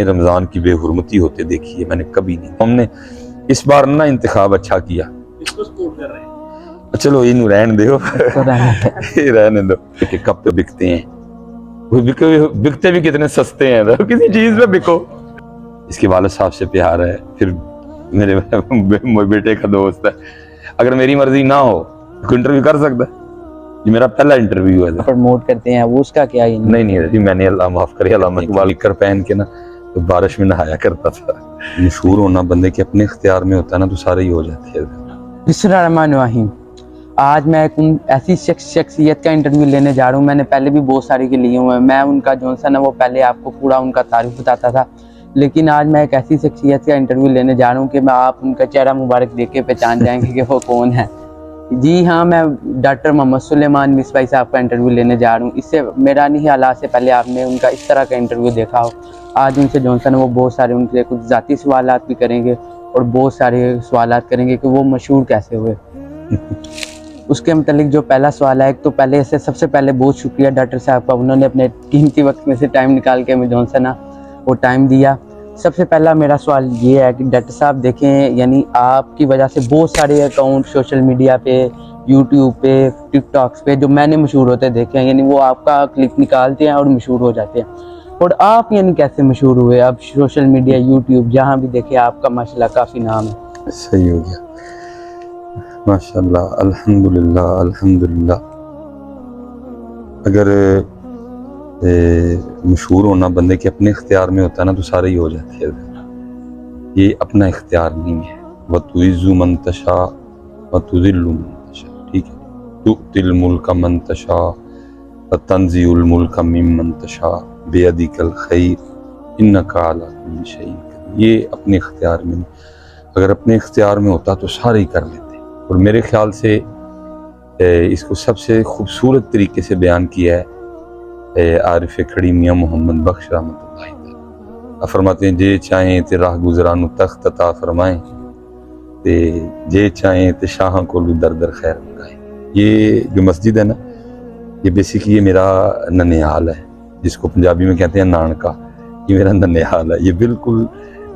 رمضان کی بے حرمتی ہوتے دیکھی ہے میں نے کبھی نہیں. ہم نے اس بار نا انتخاب اچھا کیا. اس کو سپورٹ کر رہے ہیں. چلو انہوں رہن دو رہنے دو کہ کب تو بکتے ہیں وہ بکتے بھی کتنے سستے ہیں کسی چیز میں بکو. اس کے والد صاحب سے پیار ہے, پھر میرے بیٹے کا دوست ہے. اگر میری مرضی نہ ہو تو انٹرویو کر سکتا ہے. یہ میرا پہلا انٹرویو ہے. پروموٹ کرتے ہیں وہ اس کا کیا ہی نہیں میں نے اللہ معاف کرے علامہ اقبال کر پہن کے نا تو بارش میں نہایا کرتا تھا. مشہور ہونا بندے کے اپنے اختیار میں ہوتا ہے نا تو سارے ہی ہو جاتے ہیں. بسم اللہ الرحمن الرحیم. آج میں ایک ایسی شخصیت کا انٹرویو لینے جا رہا ہوں. میں نے پہلے بھی بہت سارے کے لیے ہوئے ہیں. میں ان کا جو سا نا وہ پہلے آپ کو پورا ان کا تعارف بتاتا تھا, لیکن آج میں ایک ایسی شخصیت کا انٹرویو لینے جا رہا ہوں کہ میں آپ ان کا چہرہ مبارک دیکھ کے پہچان جائیں گے کہ وہ کون ہے. جی ہاں, میں ڈاکٹر محمد سلیمان مصباحی صاحب کا انٹرویو لینے جا رہا ہوں. اس سے میرا نہیں حالات سے پہلے آپ نے ان کا اس طرح کا انٹرویو دیکھا ہو. آج ان سے جو سا نا وہ بہت سارے ان سے کچھ ذاتی سوالات بھی کریں گے اور بہت سارے سوالات کریں گے کہ وہ مشہور کیسے ہوئے. اس کے متعلق جو پہلا سوال ہے, ایک تو پہلے سے سب سے پہلے بہت شکریہ ڈاکٹر صاحب کا, انہوں نے اپنے قیمتی وقت میں سے ٹائم نکال کے ہمیں جو سا نا وہ ٹائم دیا. سب سے پہلا میرا سوال یہ ہے کہ ڈاکٹر صاحب دیکھیں, یعنی آپ کی وجہ سے بہت سارے اکاؤنٹ سوشل میڈیا پہ, یوٹیوب پہ, ٹک ٹاکس پہ جو میں نے مشہور ہوتے دیکھے ہیں, یعنی وہ آپ کا کلپ نکالتے ہیں اور مشہور ہو جاتے ہیں. اور آپ یعنی کیسے مشہور ہوئے؟ اب سوشل میڈیا, یوٹیوب جہاں بھی دیکھیں آپ کا ماشاءاللہ کافی نام ہے. صحیح ہو گیا ماشاءاللہ, الحمدللہ الحمدللہ. اگر مشہور ہونا بندے کے اپنے اختیار میں ہوتا ہے نا تو سارے ہی ہو جاتے ہیں. یہ اپنا اختیار نہیں ہے. وَتُعِزُّ مَن تَشَاءُ وَتُذِلُّ مَن تَشَاءُ, ٹھیک ہے. تُؤْتِي الْمُلْكَ مَن تَشَاءُ وَتَنزِعُ الْمُلْكَ مِمَّن تَشَاءُ بِيَدِكَ الْخَيْرُ إِنَّكَ عَلَىٰ كُلِّ شَيْءٍ قَدِيرٌ. یہ اپنے اختیار میں نہیں. اگر اپنے اختیار میں ہوتا تو سارے ہی کر لیتے. اور میرے خیال سے اس کو سب سے خوبصورت طریقے سے بیان کیا ہے عارف کھڑی میاں محمد بخش رحمۃ اللہ تعالیٰ. فرماتے ہیں جے چاہیں تے راہ گزرانو تخت عطا فرمائیں, تے جے چاہیں تے شاہاں کو لو در در خیر منگائیں. یہ جو مسجد ہے نا, یہ بیسیکلی یہ میرا ننیال ہے, جس کو پنجابی میں کہتے ہیں نانکا. یہ میرا ننیال ہے. یہ بالکل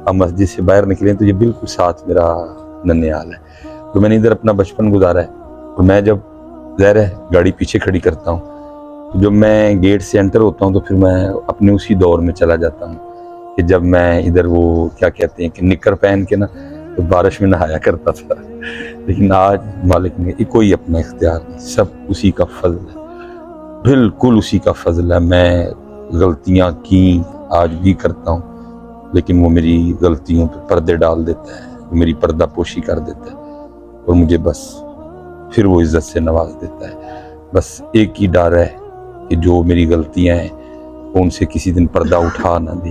آپ مسجد سے باہر نکلیں تو یہ بالکل ساتھ میرا ننیال ہے. تو میں نے ادھر اپنا بچپن گزارا ہے. تو میں جب ظاہر ہے گاڑی پیچھے کھڑی کرتا ہوں, تو جب میں گیٹ سے انٹر ہوتا ہوں تو پھر میں اپنے اسی دور میں چلا جاتا ہوں کہ جب میں ادھر وہ کیا کہتے ہیں کہ نکر پہن کے نا تو بارش میں نہایا کرتا تھا. لیکن آج مالک نے کوئی اپنا اختیار نہیں, سب اسی کا فضل ہے, بالکل اسی کا فضل ہے. میں غلطیاں کی آج بھی کرتا ہوں, لیکن وہ میری غلطیوں پہ پردے ڈال دیتا ہے, وہ میری پردہ پوشی کر دیتا ہے, اور مجھے بس پھر وہ عزت سے نواز دیتا ہے. بس ایک ہی ڈر ہے کہ جو میری غلطیاں ہیں وہ ان سے کسی دن پردہ اٹھا نہ دے.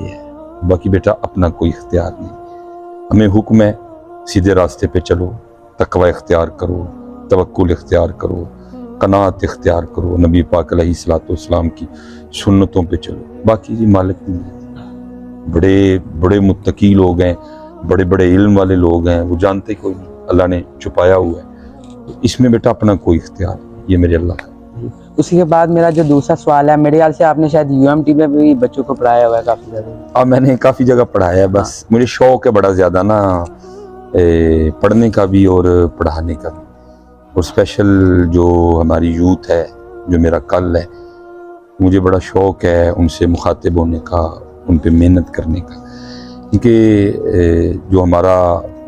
باقی بیٹا اپنا کوئی اختیار نہیں. ہمیں حکم ہے سیدھے راستے پہ چلو, تقوی اختیار کرو, توکل اختیار کرو, قناعت اختیار کرو, نبی پاک علیہ الصلوۃ والسلام کی سنتوں پہ چلو. باقی جی مالک بڑے بڑے متقی لوگ ہیں, بڑے بڑے علم والے لوگ ہیں, وہ جانتے کوئی نہیں, اللہ نے چھپایا ہوا ہے. اس میں بیٹا اپنا کوئی اختیار نہیں, یہ میرے اللہ کا. اسی کے بعد میرا جو دوسرا سوال ہے, میرے خیال سے آپ نے شاید UMT میں بھی بچوں کو پڑھایا ہوا ہے کافی زیادہ. میں نے کافی جگہ پڑھایا ہے. بس مجھے شوق ہے بڑا زیادہ نا پڑھنے کا بھی اور پڑھانے کا بھی. اور اسپیشل جو ہماری یوتھ ہے, جو میرا کل ہے, مجھے بڑا شوق ہے ان سے مخاطب ہونے کا, ان پہ محنت کرنے کا. کیونکہ جو ہمارا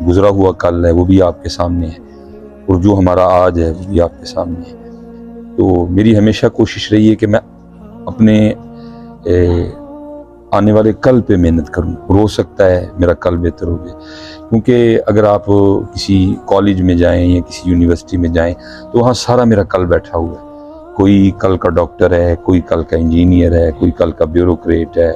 گزرا ہوا کل ہے وہ بھی آپ کے سامنے ہے, اور جو ہمارا آج ہے وہ بھی آپ کے سامنے ہے. تو میری ہمیشہ کوشش رہی ہے کہ میں اپنے آنے والے کل پہ محنت کروں. ہو سکتا ہے میرا کل بہتر ہو جائے, کیونکہ اگر آپ کسی کالج میں جائیں یا کسی یونیورسٹی میں جائیں تو وہاں سارا میرا کل بیٹھا ہوا ہے. کوئی کل کا ڈاکٹر ہے, کوئی کل کا انجینئر ہے, کوئی کل کا بیوروکریٹ ہے,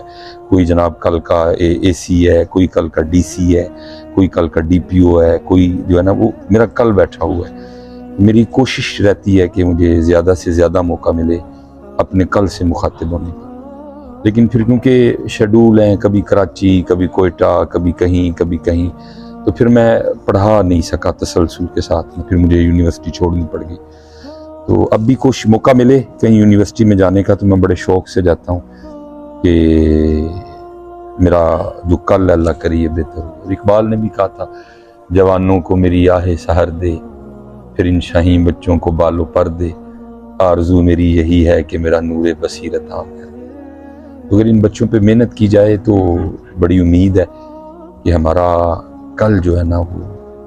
کوئی جناب کل کا AC ہے, کوئی کل کا DC ہے, کوئی کل کا DPO ہے, کوئی جو ہے نا وہ میرا کل بیٹھا ہوا ہے. میری کوشش رہتی ہے کہ مجھے زیادہ سے زیادہ موقع ملے اپنے کل سے مخاطب ہونے کا. لیکن پھر کیونکہ شیڈول ہیں, کبھی کراچی, کبھی کوئٹہ, کبھی کہیں, تو پھر میں پڑھا نہیں سکا تسلسل کے ساتھ. پھر مجھے یونیورسٹی چھوڑنی پڑ گئی. تو اب بھی کوشش موقع ملے کہیں یونیورسٹی میں جانے کا تو میں بڑے شوق سے جاتا ہوں کہ میرا جو کل اللہ کرے یہ بہتر ہو. اور اقبال نے بھی کہا تھا جوانوں کو میری آہ سحر دے, پھر ان شاہین بچوں کو بالوں پر دے, آرزو میری یہی ہے کہ میرا نور بصیرت عام کر دے. تو اگر ان بچوں پہ محنت کی جائے تو بڑی امید ہے کہ ہمارا کل جو ہے نا وہ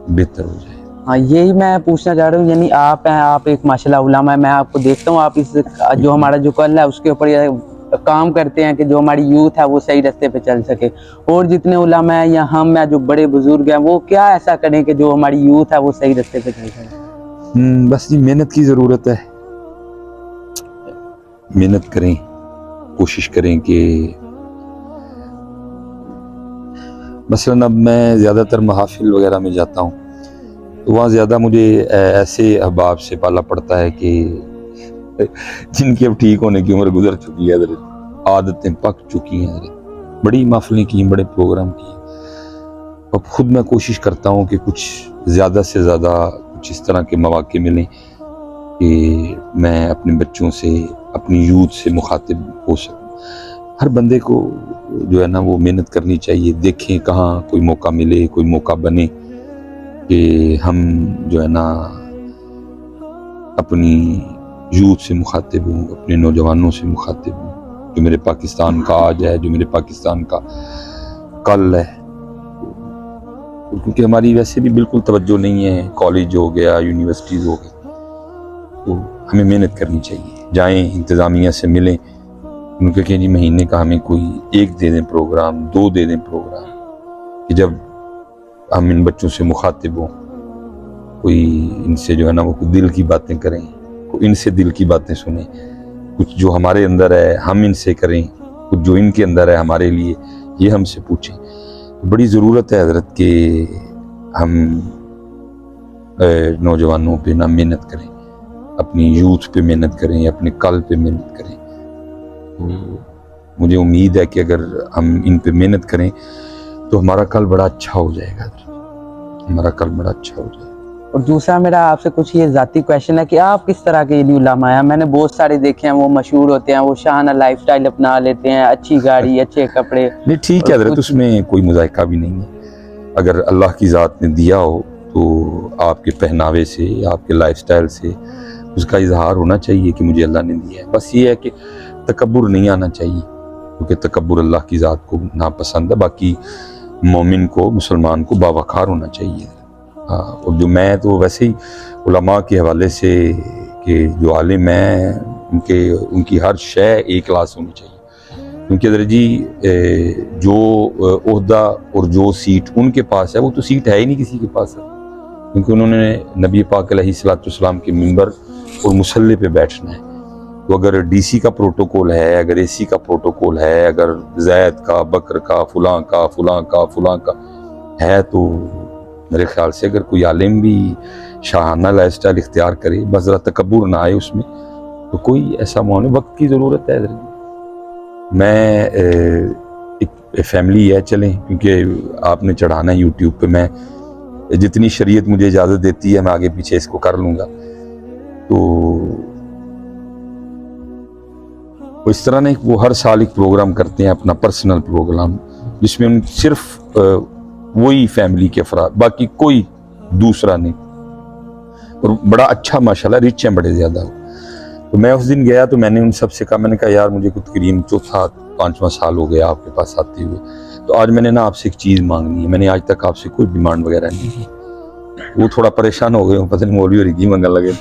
بہتر ہو جائے. ہاں یہی میں پوچھنا چاہ رہا ہوں, یعنی آپ ہیں, آپ ایک ماشاءاللہ علامہ ہے, میں آپ کو دیکھتا ہوں آپ اس جو ہمارا جو کل ہے اس کے اوپر یہ کام کرتے ہیں کہ جو ہماری یوتھ ہے وہ صحیح راستے پہ چل سکے. اور جتنے علماء ہیں یا ہم ہیں جو بڑے بزرگ ہیں وہ کیا ایسا کریں کہ جو ہماری یوتھ ہے وہ صحیح راستے پہ چل سکے؟ بس جی محنت کی ضرورت ہے, محنت کریں, کوشش کریں کہ مثلاً اب میں زیادہ تر محافل وغیرہ میں جاتا ہوں تو وہاں زیادہ مجھے ایسے احباب سے پالا پڑتا ہے کہ جن کی اب ٹھیک ہونے کی عمر گزر چکی ہے حضرت, عادتیں پک چکی ہیں حضرت, بڑی محفلیں کی, بڑے پروگرام کیے. اب خود میں کوشش کرتا ہوں کہ کچھ زیادہ سے زیادہ کچھ اس طرح کے مواقع ملیں کہ میں اپنے بچوں سے, اپنی یوتھ سے مخاطب ہو سکوں. ہر بندے کو جو ہے نا وہ محنت کرنی چاہیے, دیکھیں کہاں کوئی موقع ملے, کوئی موقع بنے کہ ہم جو ہے نا اپنی یوتھ سے مخاطب ہوں, اپنے نوجوانوں سے مخاطب ہوں. جو میرے پاکستان کا آج ہے, جو میرے پاکستان کا کل ہے, کیونکہ ہماری ویسے بھی بالکل توجہ نہیں ہے, کالج ہو گیا, یونیورسٹیز ہو گئی, تو ہمیں محنت کرنی چاہیے. جائیں انتظامیہ سے ملیں, ان کو کہیں جی مہینے کا ہمیں کوئی 1 دے دیں پروگرام, 2 دے دیں پروگرام, کہ جب ہم ان بچوں سے مخاطب ہوں, کوئی ان سے جو ہے نا وہ دل کی باتیں کریں, کوئی ان سے دل کی باتیں سنیں, کچھ جو ہمارے اندر ہے ہم ان سے کریں, کچھ جو ان کے اندر ہے ہمارے لیے یہ ہم سے پوچھیں. بڑی ضرورت ہے حضرت کہ ہم نوجوانوں پہ نہ محنت کریں, اپنی یوتھ پہ محنت کریں, اپنے کل پہ محنت کریں. تو مجھے امید ہے کہ اگر ہم ان پہ محنت کریں تو ہمارا کل بڑا اچھا ہو جائے گا, ہمارا کل بڑا اچھا ہو جائے گا. اور دوسرا میرا آپ سے کچھ یہ ذاتی کویشچن ہے کہ آپ کس طرح کے علماء ہیں؟ میں نے بہت سارے دیکھے ہیں, وہ مشہور ہوتے ہیں, وہ شاہانہ لائف سٹائل اپنا لیتے ہیں, اچھی گاڑی, اچھے کپڑے. نہیں ٹھیک ہے حضرت, اس میں کوئی مذائقہ بھی نہیں ہے. اگر اللہ کی ذات نے دیا ہو تو آپ کے پہناوے سے, آپ کے لائف سٹائل سے اس کا اظہار ہونا چاہیے کہ مجھے اللہ نے دیا ہے. بس یہ ہے کہ تکبر نہیں آنا چاہیے, کیونکہ تکبر اللہ کی ذات کو ناپسند ہے. باقی مومن کو, مسلمان کو باوقار ہونا چاہیے. اور جو میں تو ویسے ہی علماء کے حوالے سے کہ جو عالم ہیں ان کی ہر شے ایک کلاس ہونی چاہیے. کیونکہ حضرت جی جو عہدہ اور جو سیٹ ان کے پاس ہے وہ تو سیٹ ہے ہی نہیں کسی کے پاس ہے, کیونکہ انہوں نے نبی پاک علیہ الصلوۃ والسلام کے منبر اور مصلی پہ بیٹھنا ہے. تو اگر ڈی سی کا پروٹوکول ہے, اگر اے سی کا پروٹوکول ہے, اگر زید کا, بکر کا, فلاں کا, فلاں کا, فلاں کا ہے, تو میرے خیال سے اگر کوئی عالم بھی شاہانہ لائف سٹائل اختیار کرے, بس ذرا تکبر نہ آئے اس میں, تو کوئی ایسا معاملہ. وقت کی ضرورت ہے حضرت. میں ایک فیملی ہے, چلیں کیونکہ آپ نے چڑھانا ہے یوٹیوب پہ, میں جتنی شریعت مجھے اجازت دیتی ہے میں آگے پیچھے اس کو کر لوں گا. تو اس طرح نہیں, وہ ہر سال ایک پروگرام کرتے ہیں, اپنا پرسنل پروگرام, جس میں ان صرف وہی فیملی کے افراد, باقی کوئی دوسرا نہیں, اور بڑا اچھا ماشاءاللہ ریچ ہیں بڑے زیادہ. تو میں اس دن گیا تو میں نے ان سب سے کہا, میں نے کہا یار مجھے کچھ تقریباً 4-5واں سال ہو گیا آپ کے پاس آتے ہوئے, تو آج میں نے نا آپ سے ایک چیز مانگنی ہے. میں نے آج تک آپ سے کوئی ڈیمانڈ وغیرہ نہیں کی. وہ تھوڑا پریشان ہو گئے, پتہ نہیں مولوی اور کی منگن لگے.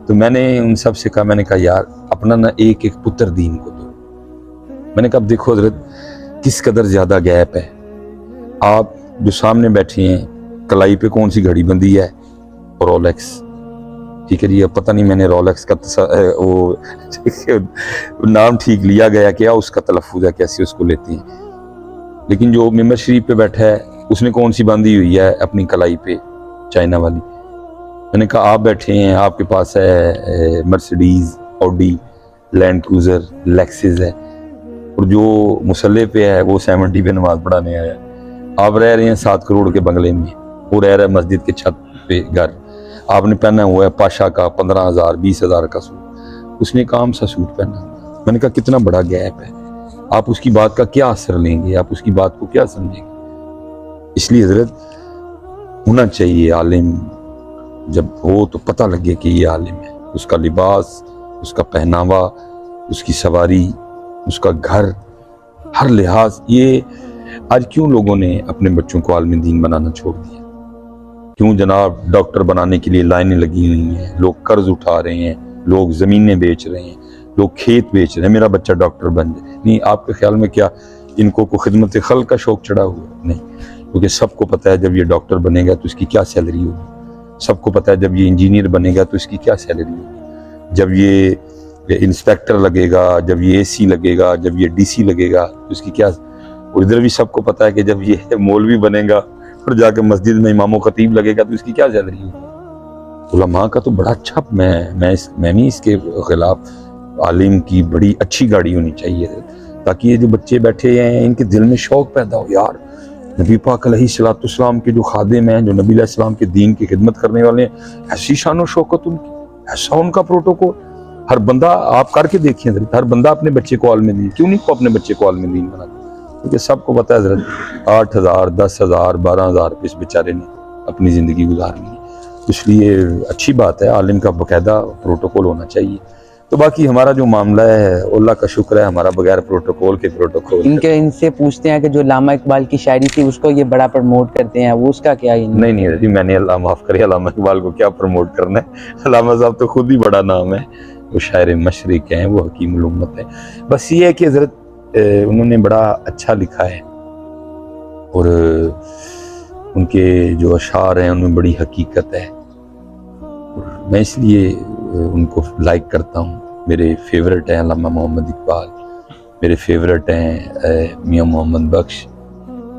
تو میں نے ان سب سے کہا, میں نے کہا یار اپنا نا ایک پتر دین کو دو. میں نے کہا اب دیکھو حضرت کس قدر زیادہ گیپ ہے. آپ جو سامنے بیٹھے ہیں, کلائی پہ کون سی گھڑی بندی ہے؟ رولیکس. ٹھیک ہے جی, اب پتہ نہیں میں نے رولیکس کا وہ نام ٹھیک لیا گیا, کیا اس کا تلفظ ہے, کیسے اس کو لیتے ہیں. لیکن جو ممبر شریف پہ بیٹھا ہے اس نے کون سی باندھی ہوئی ہے اپنی کلائی پہ؟ چائنا والی. میں نے کہا آپ بیٹھے ہیں, آپ کے پاس ہے مرسیڈیز, آڈی, لینڈ کروزر, لیکسز ہے, اور جو مصلی پہ ہے وہ 70 پہ نماز پڑھانے آیا. آپ رہ رہے ہیں 7 کروڑ کے بنگلے میں, وہ رہ رہا ہے مسجد کے چھت پہ گھر. آپ نے پہنا ہوا ہے پاشا کا 15,000 20,000 کا سوٹ, اس نے ایک عام سا سوٹ پہنا. میں نے کہا کتنا بڑا گیپ ہے. آپ اس کی بات کا کیا اثر لیں گے, آپ اس کی بات کو کیا سمجھیں گے. اس لیے حضرت ہونا چاہیے عالم, جب ہو تو پتہ لگے کہ یہ عالم ہے, اس کا لباس, اس کا پہناوا, اس کی سواری, اس کا گھر, ہر لحاظ. یہ آج کیوں لوگوں نے اپنے بچوں کو عالم دین بنانا چھوڑ دیا؟ کیوں جناب ڈاکٹر بنانے کے لیے لائنیں لگی ہوئی ہیں, لوگ قرض اٹھا رہے ہیں, لوگ زمینیں بیچ رہے ہیں, لوگ کھیت بیچ رہے ہیں, میرا بچہ ڈاکٹر بن جائے. نہیں, آپ کے خیال میں کیا ان کو خدمت خلق کا شوق چڑھا ہوا ہے؟ نہیں, کیونکہ سب کو پتہ ہے جب یہ ڈاکٹر بنے گا تو اس کی کیا سیلری ہوگی, سب کو پتہ ہے جب یہ انجینئر بنے گا تو اس کی کیا سیلری ہوگی, جب یہ انسپیکٹر لگے گا, جب یہ اے سی لگے گا, جب یہ ڈی سی لگے گا تو اس کی کیا. اور ادھر بھی سب کو پتہ ہے کہ جب یہ مولوی بنے گا اور جا کے مسجد میں امام و خطیب لگے گا تو اس کی کیا سیلری ہوگی. علماء کا تو بڑا اچھا, میں نہیں اس کے خلاف, عالم کی بڑی اچھی گاڑی ہونی چاہیے تاکہ یہ جو بچے بیٹھے ہیں ان کے دل میں شوق پیدا ہو. یار نبی پاک علیہ الصلوۃ والسلام کے جو خادم ہیں, جو نبی علیہ السلام کے دین کی خدمت کرنے والے ہیں, ایسی شان و شوکت ان کی, ایسا ان کا پروٹوکول. ہر بندہ آپ کر کے دیکھیں حضرت, ہر بندہ اپنے بچے کو عالم دین, کیوں نہیں کو اپنے بچے کو عالم دین بناتا؟ کیونکہ سب کو پتہ ہے حضرت 8,000 10,000 12,000 روپے اس بیچارے نے اپنی زندگی گزارنی ہے. اس لیے اچھی بات ہے, عالم کا باقاعدہ پروٹوکول ہونا چاہیے. تو باقی ہمارا جو معاملہ ہے اللہ کا شکر ہے, ہمارا بغیر پروٹوکول کے پروٹوکول. ان سے پوچھتے ہیں کہ جو علامہ اقبال کی شاعری تھی اس کو یہ بڑا پروموٹ کرتے ہیں, وہ اس کا کیا؟ نہیں حضرت, میں نے اللہ معاف کرے علامہ اقبال کو کیا پروموٹ کرنا ہے. علامہ صاحب تو خود ہی بڑا نام ہے, وہ شاعر مشرق ہیں, وہ حکیم الامت ہیں. بس یہ ہے کہ حضرت انہوں نے بڑا اچھا لکھا ہے, اور ان کے جو اشعار ہیں ان میں بڑی حقیقت ہے, اور میں اس لیے ان کو لائک کرتا ہوں. میرے فیورٹ ہیں علامہ محمد اقبال, میرے فیورٹ ہیں میاں محمد بخش,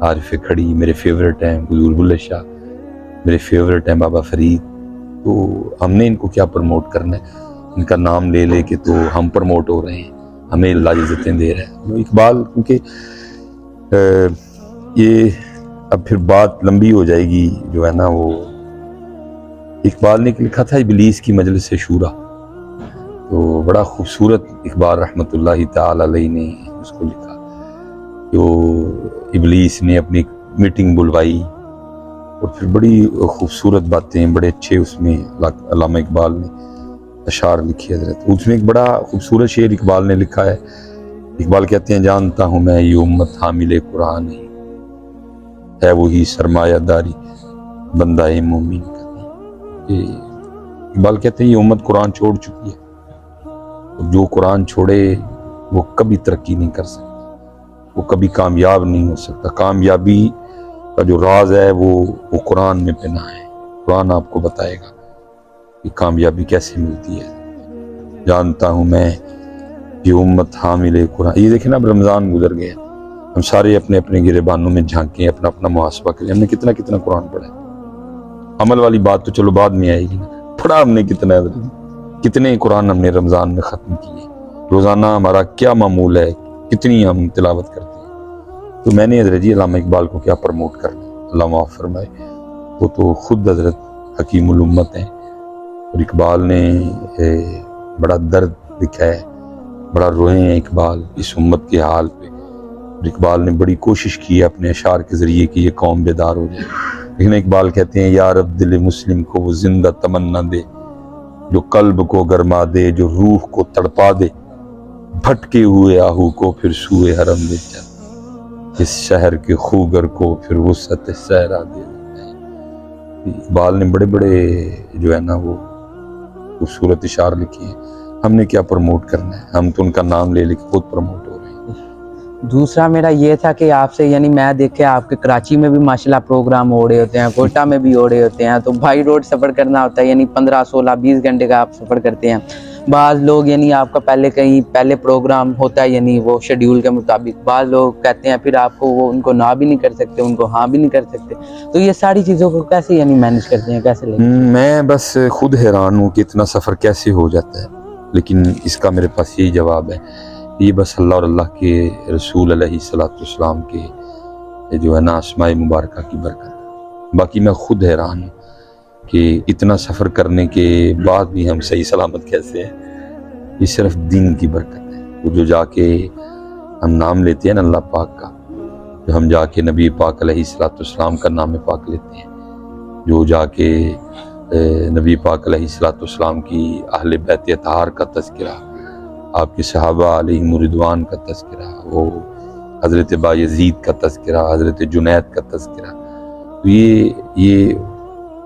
عارف کھڑی, میرے فیورٹ ہیں حضور بلے شاہ, میرے فیورٹ ہیں بابا فرید. تو ہم نے ان کو کیا پروموٹ کرنا ہے؟ ان کا نام لے لے کے تو ہم پروموٹ ہو رہے ہیں, ہمیں اللہ عزتیں دے رہا ہے. اقبال کیونکہ یہ اب پھر بات لمبی ہو جائے گی جو ہے نا, وہ اقبال نے لکھا تھا ابلیس کی مجلس شورا, تو بڑا خوبصورت اقبال رحمۃ اللہ تعالی علیہ نے اس کو لکھا. جو ابلیس نے اپنی میٹنگ بلوائی اور پھر بڑی خوبصورت باتیں, بڑے اچھے اس میں علامہ اقبال نے اشعار لکھے حضرت. اس میں ایک بڑا خوبصورت شعر اقبال نے لکھا ہے. اقبال کہتے ہیں جانتا ہوں میں یہ امت حامل قرآن ہے وہی سرمایہ داری بندہ مومن کا. اقبال کہتے ہیں یہ امت قرآن چھوڑ چکی ہے, جو قرآن چھوڑے وہ کبھی ترقی نہیں کر سکتا, وہ کبھی کامیاب نہیں ہو سکتا. کامیابی کا جو راز ہے وہ قرآن میں پنہا ہے. قرآن آپ کو بتائے گا کہ کامیابی کیسے ملتی ہے. جانتا ہوں میں یہ امت حامل قرآن. یہ دیکھیں نا, اب رمضان گزر گیا, ہم سارے اپنے اپنے گریبانوں میں جھانکیں, اپنا اپنا محاسبہ کریں. ہم نے کتنا قرآن پڑھا ہے؟ عمل والی بات تو چلو بعد میں آئے گی نا, پڑھا ہم نے کتنے قرآن ہم نے رمضان میں ختم کیے, روزانہ ہمارا کیا معمول ہے, کتنی ہم تلاوت کرتے ہیں. تو میں نے حضرت جی علامہ اقبال کو کیا پروموٹ کرنا, اللہ معاف فرمائے, وہ تو خود حضرت حکیم الامت ہیں. اور اقبال نے بڑا درد لکھا ہے, بڑا روئے ہیں اقبال اس امت کے حال پہ. اور اقبال نے بڑی کوشش کی ہے اپنے اشعار کے ذریعے کہ یہ قوم بیدار ہو جائے. لیکن اقبال کہتے ہیں یا رب دل مسلم کو وہ زندہ تمنا دے, جو قلب کو گرما دے, جو روح کو تڑپا دے, بھٹکے ہوئے آہو کو پھر سوئے حرم لے چل, اس شہر کے خوگر کو پھر وسعت صحرا دے. اقبال نے بڑے بڑے جو ہے نا وہ خوبصورت اشعار لکھے ہیں. ہم نے کیا پروموٹ کرنا ہے, ہم تو ان کا نام لے لے کے خود پروموٹ ہو رہے ہیں. دوسرا میرا یہ تھا کہ آپ سے, یعنی میں دیکھے آپ کے کراچی میں بھی ماشاءاللہ پروگرام ہو رہے ہوتے ہیں, کوئٹہ میں بھی ہو رہے ہوتے ہیں, تو بائی روڈ سفر کرنا ہوتا ہے, یعنی 15 16 20 گھنٹے کا آپ سفر کرتے ہیں. بعض لوگ یعنی آپ کا پہلے پروگرام ہوتا ہے یعنی وہ شیڈیول کے مطابق, بعض لوگ کہتے ہیں پھر آپ کو وہ ان کو نہ بھی نہیں کر سکتے, ان کو ہاں بھی نہیں کر سکتے. تو یہ ساری چیزوں کو کیسے یعنی مینیج کرتے ہیں, کیسے لیں؟ میں بس خود حیران ہوں کہ اتنا سفر کیسے ہو جاتا ہے, لیکن اس کا میرے پاس یہی جواب ہے, یہ بس اللہ اور اللہ کے رسول علیہ الصلوۃ والسلام کے جو ہے نا اسماء مبارکہ کی برکت. باقی میں خود حیران ہوں کہ اتنا سفر کرنے کے بعد بھی ہم صحیح سلامت کیسے ہیں. یہ صرف دین کی برکت ہے. وہ جو جا کے ہم نام لیتے ہیں نا اللہ پاک کا، جو ہم جا کے نبی پاک علیہ الصلوۃ والسلام کا نام پاک لیتے ہیں، جو جا کے نبی پاک علیہ الصلوۃ والسلام کی اہل بیت اطہار کا تذکرہ، آپ کے صحابہ علیہم رضوان کا تذکرہ، وہ حضرت بایزید کا تذکرہ، حضرت جنید کا تذکرہ، تو یہ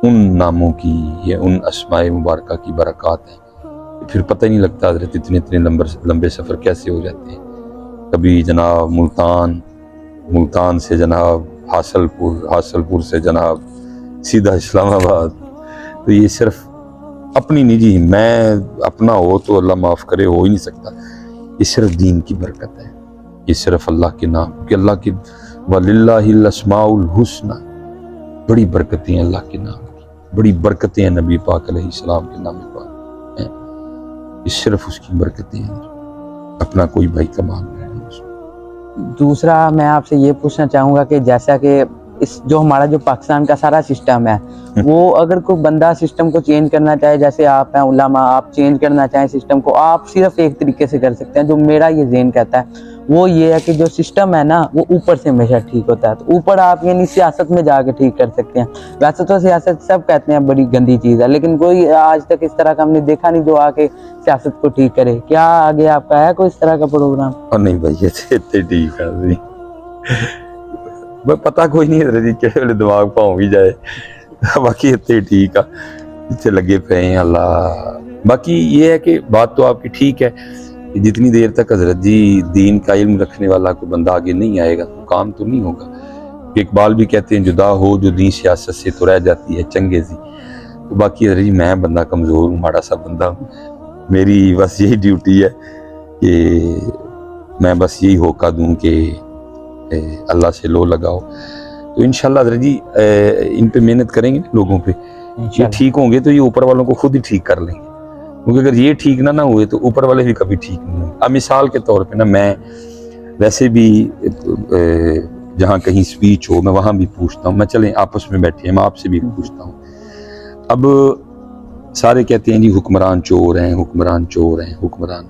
ان ناموں کی، یہ ان اسماء مبارکہ کی برکات ہیں۔ پھر پتہ ہی نہیں لگتا حضرت اتنے لمبے سفر کیسے ہو جاتے ہیں، کبھی جناب ملتان سے جناب حاصل پور سے جناب سیدھا اسلام آباد۔ تو یہ صرف اپنی نجی، میں اپنا ہو تو اللہ معاف کرے، ہو ہی نہیں سکتا، یہ صرف دین کی برکت ہے، یہ صرف اللہ کے نام، کہ اللہ کی وَلِلَّهِ الْأَسْمَاءُ الْحُسْنَى، بڑی برکتیں ہیں اللہ کے نام کی، بڑی برکتیں ہیں نبی پاک علیہ السلام کے نام پاک ہیں، یہ صرف اس کی برکتیں ہیں، اپنا کوئی بھائی کا مال نہیں ہے اس میں۔ دوسرا میں آپ سے یہ پوچھنا چاہوں گا کہ جیسا کہ جو ہمارا جو پاکستان کا سارا سسٹم ہے، وہ اگر کوئی بندہ سسٹم کو چینج کرنا چاہے، جیسے آپ ہیں علماء، آپ چینج کرنا چاہیں سسٹم کو، آپ صرف ایک طریقے سے کر سکتے ہیں، جو میرا یہ ذہن کہتا ہے وہ یہ ہے کہ جو سسٹم ہے نا وہ اوپر سے ہمیشہ ٹھیک ہوتا ہے، تو اوپر آپ یعنی سیاست میں جا کے ٹھیک کر سکتے ہیں۔ ویسے تو سیاست سب کہتے ہیں بڑی گندی چیز ہے، لیکن کوئی آج تک اس طرح کا ہم نے دیکھا نہیں جو آ کے سیاست کو ٹھیک کرے۔ کیا آگے آپ کا ہے کوئی اس طرح کا پروگرام؟ اور نہیں بھائی یہ ٹھیک ہے، پتہ کوئی نہیں ہے کہڑے والے دماغ پاؤں بھی جائے، باقی اتنے ٹھیک ہے، اتنے لگے پے ہیں اللہ۔ باقی یہ ہے کہ بات تو آپ کی ٹھیک ہے، جتنی دیر تک حضرت جی دین کا علم رکھنے والا کوئی بندہ آگے نہیں آئے گا تو کام تو نہیں ہوگا۔ اقبال بھی کہتے ہیں جدا ہو جو دین سیاست سے تو رہ جاتی ہے چنگیزی۔ تو باقی حضرت جی میں بندہ کمزور ہوں، ماڑا سا بندہ ہوں، میری بس یہی ڈیوٹی ہے کہ میں بس یہی ہوکا دوں کہ اللہ سے لو لگاؤ۔ تو انشاءاللہ حضرت جی ان پہ محنت کریں گے لوگوں پہ، یہ ٹھیک ہوں گے تو یہ اوپر والوں کو خود ہی ٹھیک کر لیں گے، کیونکہ اگر یہ ٹھیک نہ ہوئے تو اوپر والے بھی کبھی ٹھیک نہیں ہوں گے۔ اب مثال کے طور پہ نا، میں ویسے بھی جہاں کہیں سپیچ ہو میں وہاں بھی پوچھتا ہوں، میں چلیں آپس میں بیٹھے ہیں میں آپ سے بھی پوچھتا ہوں۔ اب سارے کہتے ہیں جی حکمران چور ہیں، حکمران چور ہیں، حکمران۔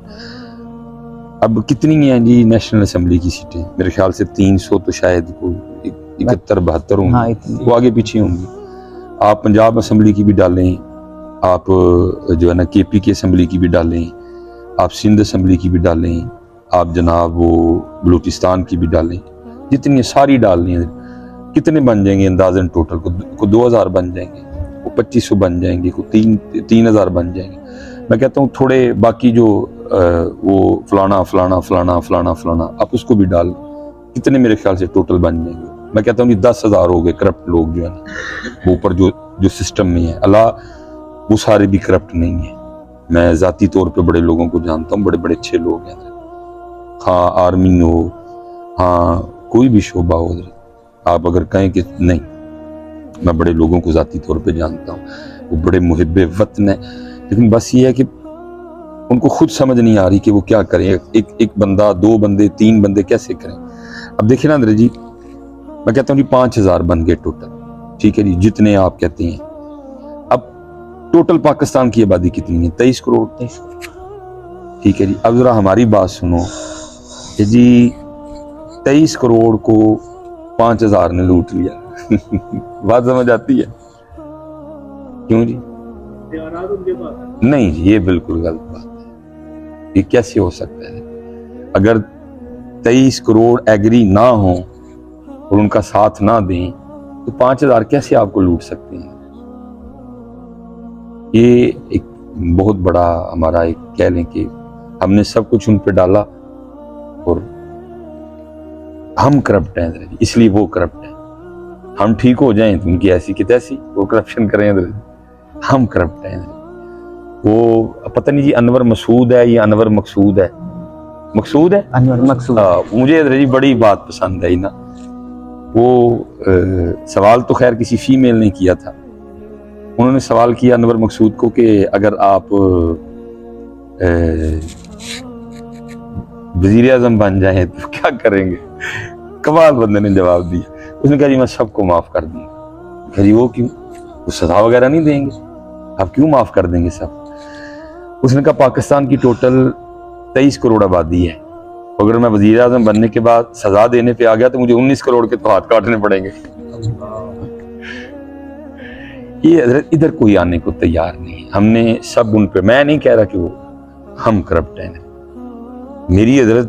اب کتنی ہیں جی نیشنل اسمبلی کی سیٹیں؟ میرے خیال سے 300 تو شاید 71-72 ہوں گی، وہ آگے پیچھے ہوں گی۔ آپ پنجاب اسمبلی کی بھی ڈالیں، آپ جو ہے نا کے پی کی اسمبلی کی بھی ڈالیں، آپ سندھ اسمبلی کی بھی ڈالیں، آپ جناب وہ بلوچستان کی بھی ڈالیں، جتنی ساری ڈالنی ہیں، کتنے بن جائیں گے اندازاً ٹوٹل؟ کو 2000 بن جائیں گے، کو 2500 بن جائیں گے، کو 3000 بن جائیں گے۔ میں کہتا ہوں تھوڑے باقی جو وہ فلانا فلانا فلانا فلانا فلانا آپ اس کو بھی ڈال، کتنے میرے خیال سے ٹوٹل بن جائیں گے؟ میں کہتا ہوں 10,000 ہو گئے کرپٹ لوگ جو ہے نا وہ اوپر جو سسٹم میں ہے۔ اللہ وہ سارے بھی کرپٹ نہیں ہیں، میں ذاتی طور پہ بڑے لوگوں کو جانتا ہوں، بڑے بڑے اچھے لوگ ہیں، ہاں آرمی ہو، ہاں کوئی بھی شعبہ ہو، آپ اگر کہیں کہ نہیں، میں بڑے لوگوں کو ذاتی طور پہ جانتا ہوں، وہ بڑے محب وطن ہیں، لیکن بس یہ ہے کہ ان کو خود سمجھ نہیں آ رہی کہ وہ کیا کریں، ایک بندہ، 2 بندے، 3 بندے کیسے کریں۔ اب دیکھیں نا اندر جی، میں کہتا ہوں جی 5000 بن گئے ٹوٹل، ٹھیک ہے جی، جتنے آپ کہتے ہیں۔ اب ٹوٹل پاکستان کی آبادی کتنی ہے؟ 23 کروڑ، ٹھیک ہے جی۔ اب ذرا ہماری بات سنو کہ جی 23 کروڑ کو 5000 نے لوٹ لیا، بات سمجھ آتی ہے؟ کیوں جی؟ اختیارات ان کے پاس نہیں جی، یہ بالکل غلط بات ہے، یہ کیسے ہو سکتا ہے؟ اگر 23 کروڑ ایگری نہ ہوں اور ان کا ساتھ نہ دیں تو 5000 کیسے آپ کو لوٹ سکتے ہیں؟ یہ ایک بہت بڑا ہمارا ایک کہہ لیں کہ ہم نے سب کچھ ان پہ ڈالا اور ہم کرپٹ ہیں، اس لیے وہ کرپٹ ہیں۔ ہم ٹھیک ہو جائیں تو ان کی ایسی کی تیسی وہ کرپشن کریں، ہم کرپٹ ہیں۔ وہ پتہ نہیں جی انور مسعود ہے یا انور مقصود ہے، مقصود ہے، انور مقصود۔ مجھے جی بڑی بات پسند ہے نا، وہ سوال تو خیر کسی فیمیل نے کیا تھا، انہوں نے سوال کیا انور مقصود کو کہ اگر آپ وزیر اعظم بن جائیں تو کیا کریں گے؟ کمال بندے نے جواب دیا، اس نے کہا جی میں سب کو معاف کر دوں گا۔ کہا جی وہ کیوں؟ وہ سزا وغیرہ نہیں دیں گے، آپ کیوں معاف کر دیں گے سب؟ اس نے کہا پاکستان کی ٹوٹل 23 کروڑ آبادی ہے، اگر میں وزیر اعظم بننے کے بعد سزا دینے پہ آ گیا تو مجھے 19 کروڑ کے تو ہاتھ کاٹنے پڑیں گے. یہ حضرت ادھر کوئی آنے کو تیار نہیں. ہم نے سب ان پہ، میں نہیں کہہ رہا کہ وہ ہم کرپٹ ہیں. میری حضرت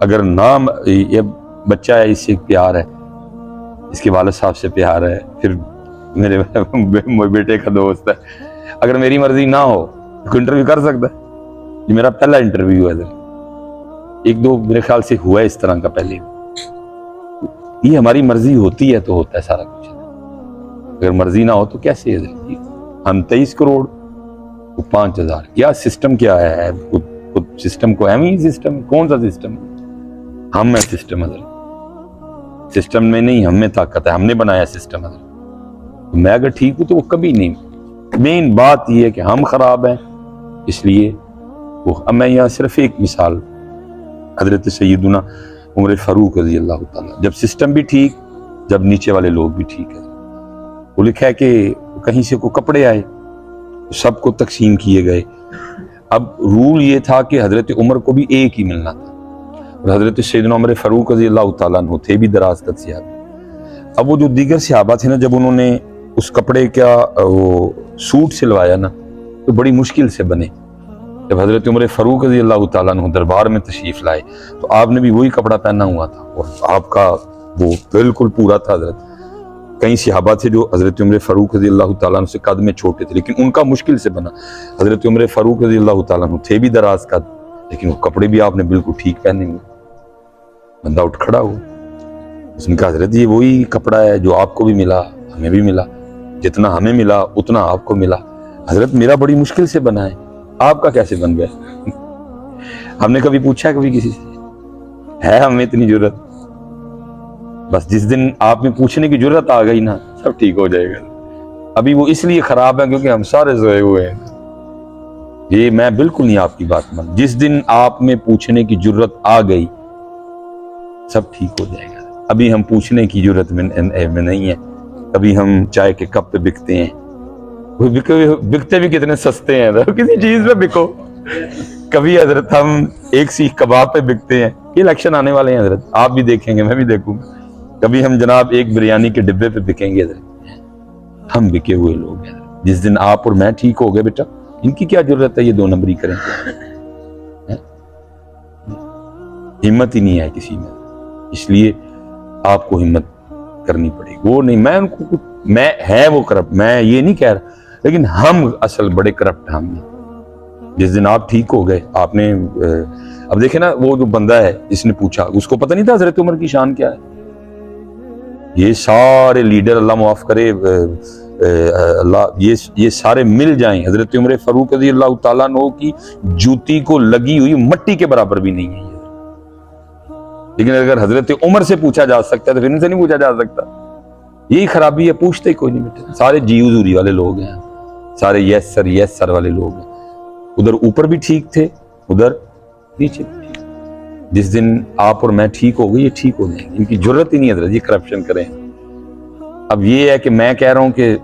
اگر نام یہ بچہ ہے، اس سے پیار ہے، اس کے والد صاحب سے پیار ہے، پھر میرے بیٹے کا دوست ہے، اگر میری مرضی نہ ہو تو انٹرویو کر سکتا ہے. یہ میرا پہلا انٹرویو ہے حضرت. ایک دو میرے خیال سے ہوا ہے اس طرح کا پہلے. یہ ہماری مرضی ہوتی ہے تو ہوتا ہے سارا کچھ. اگر مرضی نہ ہو تو کیسے ہے؟ ہم 23 کروڑ، وہ 5000. کیا سسٹم کیا ہے؟ خود سسٹم کو اہم ہی سسٹم. کون سا سسٹم؟ ہم ہے سسٹم. حضرت سسٹم میں نہیں، ہم میں طاقت ہے. ہم نے بنایا سسٹم. حضرت میں اگر ٹھیک ہوں تو وہ کبھی نہیں. مین بات یہ ہے کہ ہم خراب ہیں، اس لیے وہ. اب میں یہاں صرف ایک مثال، حضرت سیدنا عمر فاروق رضی اللہ تعالیٰ، جب سسٹم بھی ٹھیک، جب نیچے والے لوگ بھی ٹھیک ہے. وہ لکھا ہے کہ کہیں سے کوئی کپڑے آئے، سب کو تقسیم کیے گئے. اب رول یہ تھا کہ حضرت عمر کو بھی ایک ہی ملنا تھا، اور حضرت سیدنا عمر فاروق رضی اللہ تعالیٰ عنہ تھے بھی دراز قد صحابہ. اب وہ جو دیگر صحابہ تھے نا، جب انہوں نے اس کپڑے کا وہ سوٹ سلوایا نا تو بڑی مشکل سے بنے. جب حضرت عمر فاروق رضی اللہ تعالیٰ عنہ دربار میں تشریف لائے تو آپ نے بھی وہی کپڑا پہنا ہوا تھا، اور آپ کا وہ بالکل پورا تھا. حضرت کئی صحابہ تھے جو حضرت عمر فاروق رضی اللہ تعالیٰ عنہ سے قد میں چھوٹے تھے، لیکن ان کا مشکل سے بنا. حضرت عمر فاروق رضی اللہ تعالیٰ عنہ تھے بھی دراز قد، لیکن وہ کپڑے بھی آپ نے بالکل ٹھیک پہنے ہوئے. بندہ اٹھ کھڑا ہو، اس نے کہا حضرت یہ وہی کپڑا ہے جو آپ کو بھی ملا، ہمیں بھی ملا. جتنا ہمیں ملا اتنا آپ کو ملا. حضرت میرا بڑی مشکل سے بنا ہے، آپ کا کیسے بن گیا؟ ہم نے کبھی پوچھا کبھی کسی سے؟ ہے ہمیں اتنی جرت؟ بس جس دن آپ میں پوچھنے کی جرت آ گئی نا، سب ٹھیک ہو جائے گا. ابھی وہ اس لیے خراب ہے کیونکہ ہم سارے سوئے ہوئے ہیں. یہ میں بالکل نہیں آپ کی بات مان. جس دن آپ میں پوچھنے کی جرت آ گئی سب ٹھیک ہو جائے گا. ابھی ہم پوچھنے کی جرت میں نہیں ہے. کبھی ہم چائے کے کپ پہ بکتے ہیں، بکتے بھی کتنے سستے ہیں، کسی چیز پہ بکو. کبھی حضرت ہم ایک سیخ کباب پہ بکتے ہیں. یہ الیکشن آنے والے ہیں حضرت، آپ بھی دیکھیں گے، میں بھی دیکھوں گا. کبھی ہم جناب ایک بریانی کے ڈبے پہ بکیں گے. حضرت ہم بکے ہوئے لوگ ہیں. جس دن آپ اور میں ٹھیک ہو گئے، بیٹا ان کی کیا ضرورت ہے یہ 2 نمبری کریں. ہمت ہی نہیں ہے کسی میں، اس لیے آپ کو ہمت کرنی پڑے گی. وہ نہیں، میں ان کو میں ہے وہ کرپٹ، میں یہ نہیں کہہ رہا، لیکن ہم اصل بڑے کرپٹ ہم ہیں. جس دن آپ ٹھیک ہو گئے، آپ نے اب دیکھیں نا، وہ جو بندہ ہے جس نے پوچھا، اس کو پتہ نہیں تھا حضرت عمر کی شان کیا ہے. یہ سارے لیڈر، اللہ معاف کرے، اللہ یہ سارے مل جائیں، حضرت عمر فاروق رضی اللہ تعالیٰ عنہ کی جوتی کو لگی ہوئی مٹی کے برابر بھی نہیں ہے. لیکن اگر حضرت عمر سے پوچھا جا سکتا ہے تو پھر ان سے نہیں پوچھا جا سکتا. یہی خرابی ہے، پوچھتے کوئی نہیں بیٹے. سارے جی حضوری والے لوگ ہیں، سارے یس سر والے لوگ ہیں. ادھر اوپر بھی ٹھیک تھے، ادھر نیچے بھی ٹھیک. جس دن آپ اور میں ٹھیک ہو گئے، یہ ٹھیک ہو جائیں گے. ان کی ضرورت ہی نہیں حضرت یہ کرپشن کریں. اب یہ ہے کہ میں کہہ رہا ہوں کہ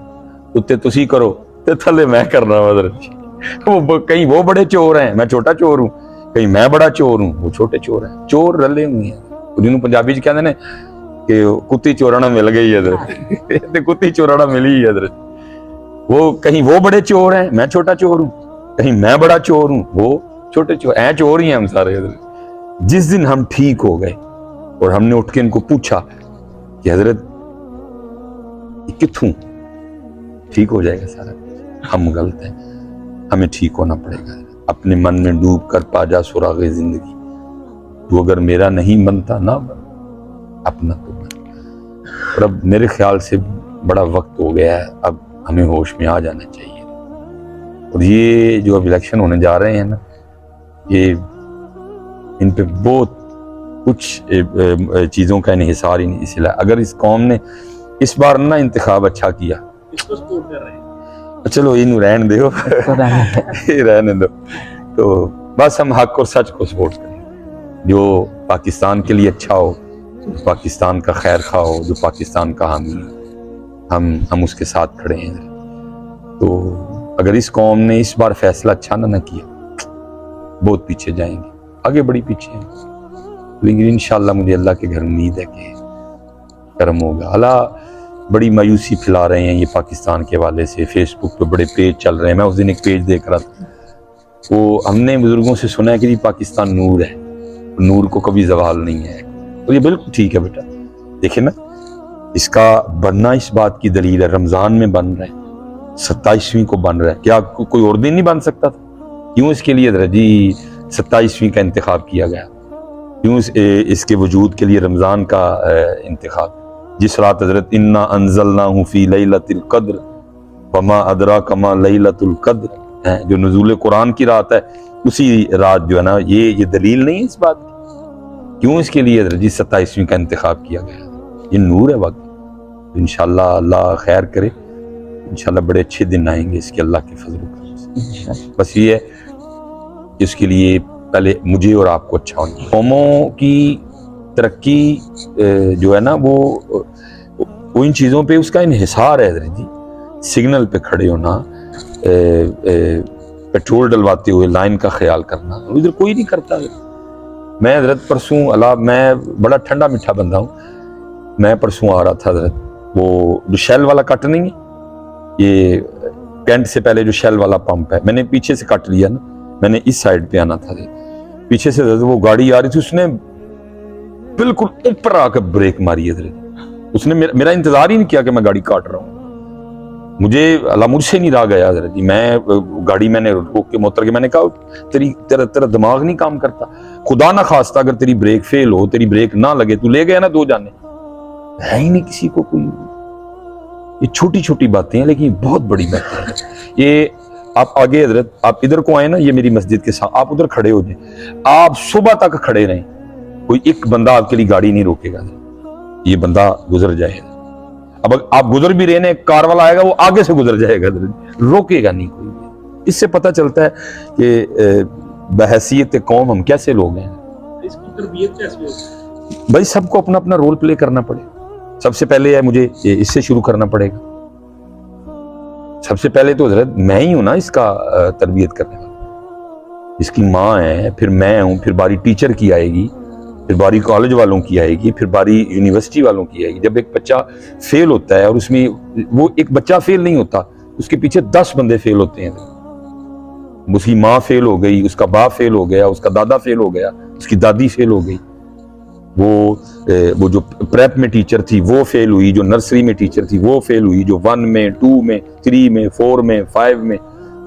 اتنے تسی کرو تے تھلے میں کر رہا ہوں. حضرت کہیں وہ بڑے چور ہیں، میں چھوٹا چور ہوں، کہیں میں بڑا چور ہوں، وہ چھوٹے چور ہیں. چور رلے ہوئے ہیں. جنہوں پنجابی چ کہتے ہیں کہ کتی چورانا مل گئی حضرت، کتی چورانا ملی حضرت. وہ کہیں وہ بڑے چور ہیں، میں چھوٹا چور ہوں، کہیں میں بڑا چور ہوں، وہ چھوٹے چور ہیں. چور ہی ہیں ہم سارے حضرت. جس دن ہم ٹھیک ہو گئے اور ہم نے اٹھ کے ان کو پوچھا کہ حضرت یہ کتوں، ٹھیک ہو جائے گا سارا. ہم غلط ہیں، ہمیں ٹھیک ہونا پڑے گا. اپنے من میں ڈوب کر پا جا سراغ زندگی، تو اگر میرا نہیں بنتا نہ بن، اپنا تو بن. اور اب میرے خیال سے بڑا وقت ہو گیا ہے، اب ہمیں ہوش میں آ جانا چاہیے. اور یہ جو اب الیکشن ہونے جا رہے ہیں نا، یہ ان پہ بہت کچھ چیزوں کا انحصار ہی نہیں. اس لیے اگر اس قوم نے اس بار نہ انتخاب اچھا کیا، کس کو سپورٹ کر رہے ہیں؟ چلو انہوں رہن دو، رہنے دو. تو بس ہم حق اور سچ کو سپورٹ کریں، جو پاکستان کے لیے اچھا ہو، جو پاکستان کا خیر خواہ ہو، جو پاکستان کا حامی ہو، ہم اس کے ساتھ کھڑے ہیں. تو اگر اس قوم نے اس بار فیصلہ اچھا نہ کیا، بہت پیچھے جائیں گے. آگے بڑی پیچھے ہیں، لیکن انشاءاللہ مجھے اللہ کے گھر امید ہے کہ کرم ہوگا۔ اللہ بڑی مایوسی پھیلا رہے ہیں یہ پاکستان کے حوالے سے، فیس بک پہ بڑے پیج چل رہے ہیں۔ میں اس دن ایک پیج دیکھ رہا تھا، وہ ہم نے بزرگوں سے سنا ہے کہ یہ پاکستان نور ہے، نور کو کبھی زوال نہیں ہے، اور یہ بالکل ٹھیک ہے بیٹا۔ دیکھیں نا، اس کا بننا اس بات کی دلیل ہے، رمضان میں بن رہا ہے، 27ویں کو بن رہا ہے، کیا کوئی اور دن نہیں بن سکتا تھا؟ کیوں اس کے لیے جی 27ویں کا انتخاب کیا گیا؟ کیوں اس کے وجود کے لیے رمضان کا انتخاب؟ جس رات حضرت انا انزلناہ فی لیلۃ القدر وما ادراک ما لیلۃ القدر ہے، جو نزول قرآن کی رات ہے، اسی رات جو ہے نا، یہ دلیل نہیں ہے اس بات کی؟ کیوں اس کے لیے حضرت جی 27ویں کا انتخاب کیا گیا؟ یہ نور ہے واقعی۔ انشاءاللہ اللہ خیر کرے، انشاءاللہ بڑے اچھے دن آئیں گے اس کے اللہ کے فضل و کرم سے۔ بس یہ ہے کہ اس کے لیے پہلے مجھے اور آپ کو اچھا ہونا۔ قوموں کی ترقی جو ہے نا وہ ان چیزوں پہ اس کا انحصار ہے حضرت جی۔ سگنل پہ کھڑے ہونا، پیٹرول ڈلواتے ہوئے لائن کا خیال کرنا، ادھر کوئی نہیں کرتا۔ میں حضرت پرسوں میں بڑا ٹھنڈا میٹھا بندہ ہوں، میں پرسوں آ رہا تھا حضرت، وہ جو شیل والا کٹ نہیں ہے، یہ کینٹ سے پہلے جو شیل والا پمپ ہے، میں نے پیچھے سے کٹ لیا نا، میں نے اس سائڈ پہ آنا تھا، پیچھے سے وہ گاڑی آ رہی تھی، اس نے بالکل اوپر آ کے بریک ماری حضرت، اس نے میرا انتظار ہی نہیں کیا کہ میں گاڑی کاٹ رہا ہوں، مجھے اللہ مجھ سے نہیں رہا گیا حضرت جی۔ میں گاڑی میں نے روک کے موتر کے میں نے کہا تیرا دماغ نہیں کام کرتا؟ خدا نہ خواستہ اگر تیری بریک فیل ہو، تیری بریک نہ لگے، تو لے گیا نا 2 جانے، ہے ہی نہیں کسی کو کوئی۔ یہ چھوٹی چھوٹی باتیں ہیں لیکن بہت بڑی باتیں ہیں۔ یہ آپ آگے حضرت، آپ ادھر کو آئے نا، یہ میری مسجد کے ساتھ، آپ ادھر کھڑے ہو جائیں، آپ صبح تک کھڑے رہیں، کوئی ایک بندہ آپ کے لیے گاڑی نہیں روکے گا، یہ بندہ گزر جائے گا۔ اب آپ گزر بھی رہے ہیں، کار والا آئے گا، وہ آگے سے گزر جائے گا، روکے گا نہیں کوئی۔ اس سے پتہ چلتا ہے کہ بحیثیت قوم ہم کیسے لوگ ہیں۔ اس کی تربیت کیسے ہوتی ہے؟ بھائی سب کو اپنا اپنا رول پلے کرنا پڑے۔ سب سے پہلے ہے مجھے اس سے شروع کرنا پڑے گا، سب سے پہلے تو حضرت میں ہی ہوں نا اس کا تربیت کرنے والا، اس کی ماں ہے، پھر میں ہوں، پھر باری ٹیچر کی آئے گی، پھر باری کالج والوں کی آئے گی، پھر باری یونیورسٹی والوں کی آئے گی۔ جب ایک بچہ فیل ہوتا ہے، اور اس میں وہ ایک بچہ فیل نہیں ہوتا، اس کے پیچھے 10 بندے فیل ہوتے ہیں۔ اس کی ماں فیل ہو گئی، اس کا باپ فیل ہو گیا، اس کا دادا فیل ہو گیا، اس کی دادی فیل ہو گئی، وہ جو پریپ میں ٹیچر تھی وہ فیل ہوئی، جو نرسری میں ٹیچر تھی وہ فیل ہوئی، جو 1 میں 2 میں 3 میں 4 میں 5 میں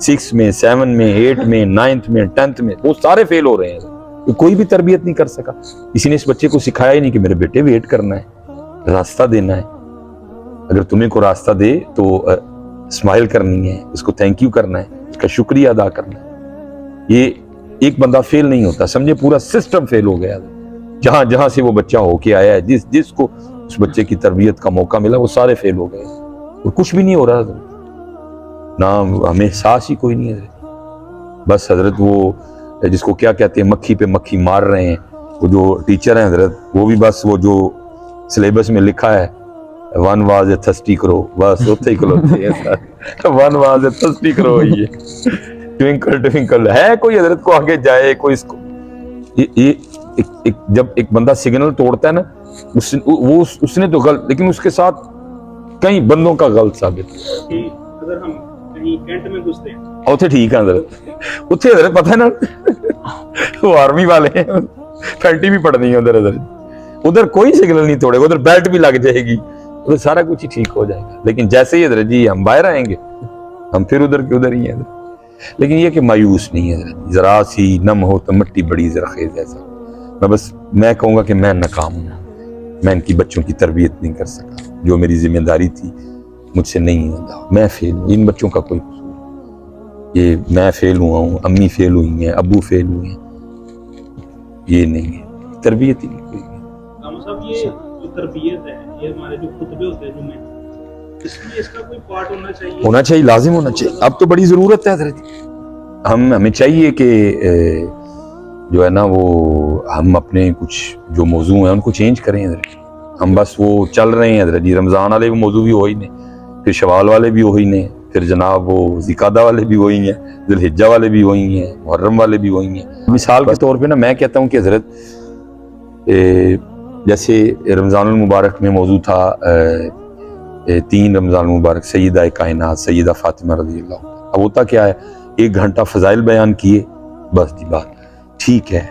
6 میں 7 میں 8 میں 9th میں 10th میں، وہ سارے فیل ہو رہے ہیں۔ کوئی بھی تربیت نہیں کر سکا، کسی نے اس بچے کو سکھایا ہی نہیں کہ میرے بیٹے ویٹ کرنا ہے، راستہ دینا ہے، اگر تمہیں کو راستہ دے تو اسمائل کرنی ہے، اس کو تھینک یو کرنا ہے، اس کا شکریہ ادا کرنا ہے۔ یہ ایک بندہ فیل نہیں ہوتا، سمجھے پورا سسٹم فیل ہو گیا۔ جہاں سے وہ بچہ ہو کے آیا ہے، جس کو اس بچے کی تربیت کا موقع ملا، وہ سارے فیل ہو گئے، اور کچھ بھی نہیں ہو رہا حضرت، نہ ہمیں احساس ہی کوئی نہیں ہے حضرت۔ بس حضرت وہ جس کو کیا کہتے ہیں، مکھی پہ مکھی مار رہے ہیں، وہ جو ٹیچر ہیں حضرت، وہ بھی بس وہ جو سلیبس میں لکھا ہے 1 was a thirsty crow، بس اتنے ہی کھلوتے ہیں، 1 was a thirsty crow، یہ ٹوینکل ٹوینکل ہے، کوئی حضرت کو آگے جائے، کوئی اس کو جب ایک بندہ سگنل توڑتا ہے نا، اس نے تو غلط، لیکن اس کے ساتھ کئی بندوں کا غلط ثابت ہے۔ کہ اگر ہم کہیں کینٹ میں گھستے ہیں، اتنے ٹھیک ہے حضرت، اتنے حضرت پتہ ہے نا، وہ آرمی والے ہیں، پینٹی بھی پڑنی ہے ادھر، ادھر کوئی سگنل نہیں توڑے گا، ادھر بیلٹ بھی لگ جائے گی، ادھر سارا کچھ ہی ٹھیک ہو جائے گا۔ لیکن جیسے ہی حضرت جی ہم باہر آئیں گے، ہم پھر ادھر کے ادھر ہی ہیں حضرت۔ لیکن یہ کہ مایوس نہیں ہے حضرت، ذرا سی نم ہو تو مٹی بڑی زرخیز ایسا۔ میں کہوں گا کہ میں ناکام ہوں، میں ان کی بچوں کی تربیت نہیں کر سکا، جو میری ذمہ داری تھی مجھ سے نہیں ہوتا، میں فیل ہوں، ان بچوں کا کوئی قصور نہیں، یہ میں فیل ہوا ہوں، امی فیل ہوئی ہیں، ابو فیل ہوئے ہیں، یہ نہیں ہے، تربیت ہی نہیں کوئی ہے۔ ہم صاحب یہ جو تربیت ہے، یہ ہمارے جو خطبے ہوتے ہیں جمعے، اس لیے اس کا کوئی پارٹ ہونا چاہیے، لازم ہونا چاہیے، اب تو بڑی ضرورت ہے حضرت۔ ہمیں چاہیے کہ جو ہے نا وہ ہم اپنے کچھ جو موضوع ہیں ان کو چینج کریں حضرت۔ ہم بس وہ چل رہے ہیں حضرت جی، رمضان والے بھی موضوع بھی وہی نے، پھر شوال والے بھی وہی نے، پھر جناب وہ ذیقعدہ والے بھی وہی ہیں, ذوالحجہ والے بھی وہی ہیں, محرم والے بھی وہی ہیں. مثال کے طور پہ نا میں کہتا ہوں کہ حضرت جیسے رمضان المبارک میں موضوع تھا 3 رمضان المبارک سیدہ کائنات سیدہ فاطمہ رضی اللہ عنہ. اب ہوتا کیا ہے, 1 گھنٹہ فضائل بیان کیے بس جی بات ٹھیک ہے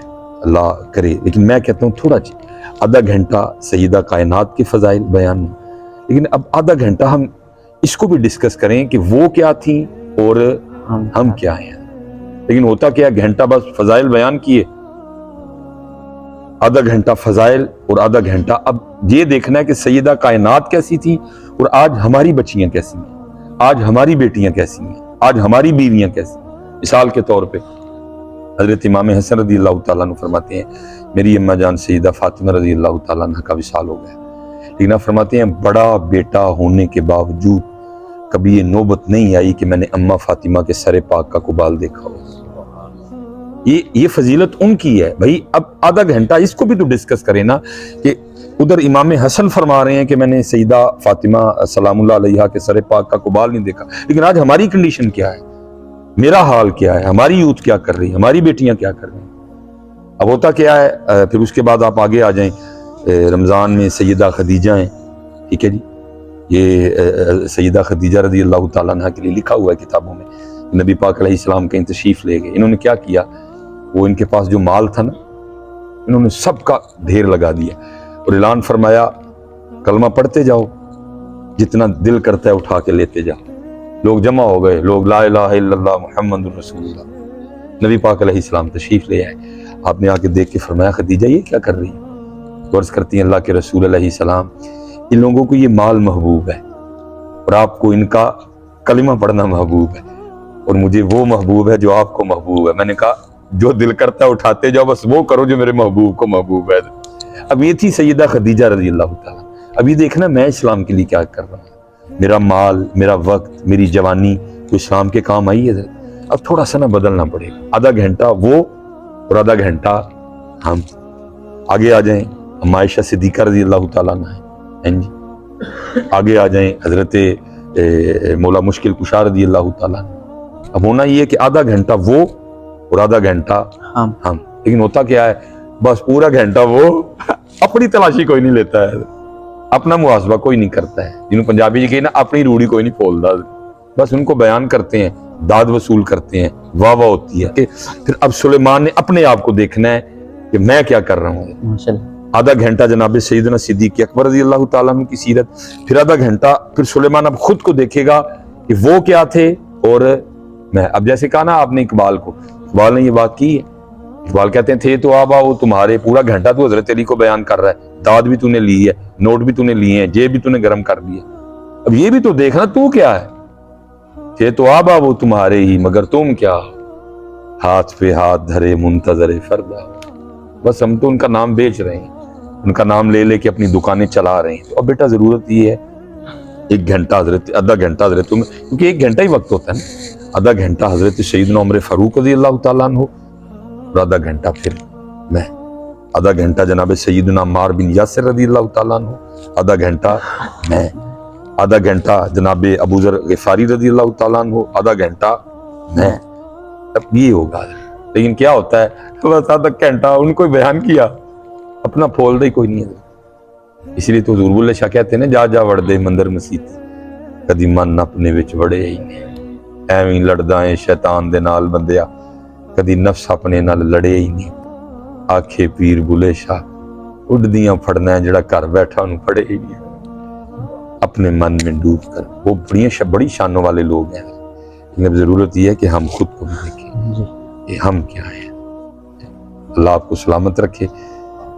اللہ کرے, لیکن میں کہتا ہوں تھوڑا آدھا گھنٹہ سیدہ کائنات کے فضائل بیان, لیکن اب آدھا گھنٹہ ہم اس کو بھی ڈسکس کریں کہ وہ کیا تھیں اور ہم کیا ہیں. لیکن ہوتا کیا, گھنٹہ بس فضائل بیان کیے, آدھا گھنٹہ فضائل اور آدھا گھنٹہ اب یہ دیکھنا ہے کہ سیدہ کائنات کیسی تھی اور آج ہماری بچیاں کیسی ہیں, آج ہماری بیٹیاں کیسی ہیں, آج ہماری بیویاں کیسی ہیں. مثال کے طور پہ حضرت امام حسن رضی اللہ تعالیٰ عنہ فرماتے ہیں میری اماں جان سیدہ فاطمہ رضی اللہ تعالیٰ عنہ کا وصال ہو گیا, لیکن آپ فرماتے ہیں بڑا بیٹا ہونے کے باوجود کبھی یہ نوبت نہیں آئی کہ میں نے اماں فاطمہ کے سر پاک کا قبال دیکھا ہو. یہ فضیلت ان کی ہے بھائی. اب آدھا گھنٹہ اس کو بھی تو ڈسکس کریں نا کہ ادھر امام حسن فرما رہے ہیں کہ میں نے سیدہ فاطمہ سلام اللہ علیہا کے سر پاک کا قبال نہیں دیکھا, لیکن آج ہماری کنڈیشن کیا ہے, میرا حال کیا ہے, ہماری یوتھ کیا کر رہی ہے, ہماری بیٹیاں کیا کر رہی ہیں. اب ہوتا کیا ہے, پھر اس کے بعد آپ آگے آ جائیں, رمضان میں سیدہ خدیجہ ہیں, ٹھیک ہے جی, یہ سیدہ خدیجہ رضی اللہ تعالیٰ عنہ کے لیے لکھا ہوا ہے کتابوں میں. نبی پاک علیہ السلام کہیں تشریف لے گئے, انہوں نے کیا کیا, وہ ان کے پاس جو مال تھا نا انہوں نے سب کا ڈھیر لگا دیا اور اعلان فرمایا کلمہ پڑھتے جاؤ, جتنا دل کرتا ہے اٹھا کے لیتے جاؤ. لوگ جمع ہو گئے, لوگ لا الہ الا اللہ محمد رسول اللہ. نبی پاک علیہ السلام تشریف لے آئے, آپ نے آ کے دیکھ کے فرمایا خدیجہ یہ کیا کر رہی ہے؟ عرض کرتی ہیں اللہ کے رسول علیہ السلام ان لوگوں کو یہ مال محبوب ہے اور آپ کو ان کا کلمہ پڑھنا محبوب ہے, اور مجھے وہ محبوب ہے جو آپ کو محبوب ہے. میں نے کہا جو دل کرتا ہے اٹھاتے جاؤ, بس وہ کرو جو میرے محبوب کو محبوب ہے. اب یہ تھی سیدہ خدیجہ رضی اللہ تعالیٰ. اب یہ دیکھنا میں اسلام کے لیے کیا کر رہا ہوں, میرا مال, میرا وقت, میری جوانی تو اسلام کے کام آئی ہے. اب تھوڑا سا نا بدلنا پڑے گا, آدھا گھنٹہ وہ اور آدھا گھنٹہ ہم. آگے آ جائیں عائشہ صدیقہ رضی اللہ تعالیٰ عنہ ہیں جی, آگے آ جائیں حضرت مولا مشکل کشا رضی اللہ تعالیٰ عنہ. اب ہونا یہ ہے کہ آدھا گھنٹہ وہ اور آدھا گھنٹہ ہم. لیکن ہوتا کیا ہے, بس پورا گھنٹہ وہ اپنی تلاشی کوئی نہیں لیتا ہے, اپنا محاسبہ کوئی نہیں کرتا ہے. جنہوں پنجابی جی کہی نا اپنی روڑی کوئی نہیں پھولتا, بس ان کو بیان کرتے ہیں, داد وصول کرتے ہیں, واہ واہ ہوتی ہے. پھر اب سلیمان نے اپنے آپ کو دیکھنا ہے کہ میں کیا کر رہا ہوں. آدھا گھنٹہ جناب سیدنا صدیق اکبر رضی اللہ تعالیٰ عنہ کی سیرت, پھر آدھا گھنٹہ پھر سلیمان اب خود کو دیکھے گا کہ وہ کیا تھے اور میں. اب جیسے کہا نا آپ نے اقبال کو, اقبال نے یہ بات کی ہے, اقبال کہتے ہیں تھے تو آبا وہ تمہارے, پورا گھنٹہ تو حضرت علی کو بیان کر رہا ہے, داد بھی تو نے لی ہے, نوٹ بھی تو نے لیے ہیں, جیب بھی تو نے گرم کر دی ہے. اب یہ بھی تو دیکھنا تو کیا ہے, تھے تو آبا وہ تمہارے ہی مگر تم کیا, ہاتھ پہ ہاتھ دھرے منتظر فردا. بس ہم تو ان کا نام بیچ رہے ہیں, ان کا نام لے لے کے اپنی دکانیں چلا رہے ہیں. تو اب بیٹا ضرورت یہ ہے 1 گھنٹہ حضرت, آدھا گھنٹہ حضرت تم, کیونکہ 1 گھنٹہ ہی وقت ہوتا ہے نا, آدھا گھنٹہ حضرت سیدنا عمر فاروق رضی اللہ تعالیٰ عنہ اور آدھا گھنٹہ پھر میں, آدھا گھنٹہ جناب سیدنا عمار بن یاسر رضی اللہ تعالیٰ عنہ, آدھا گھنٹہ میں, آدھا گھنٹہ جناب ابو ذر غفاری رضی اللہ تعالیٰ عنہ, آدھا گھنٹہ میں. اب یہ ہوگا. لیکن کیا ہوتا ہے, بس آدھا گھنٹہ ان کو بیان کیا, اپنا پھول دے کوئی نہیں ہے. اس لیے تو حضور بلے شاہ کہتے ہیں نا, جا جا وڑ دے مندر مسیت کدی من اپنے وچ وڑے ہی نہیں, ایویں لڑدا ہے شیطان دے نال بندیا, کدی نفس اپنے نال لڑے ہی نہیں. آکھے پیر بلے شاہ اڈدیاں پھڑنا ہے جڑا گھر بیٹھا انہوں پڑے ہی نہیں, اپنے من میں ڈوب کر. وہ بڑی شانوں والے لوگ ہیں. لیکن اب ضرورت یہ ہے کہ ہم خود کو بھی دیکھیں کہ ہم کیا ہیں. اللہ آپ کو سلامت رکھے.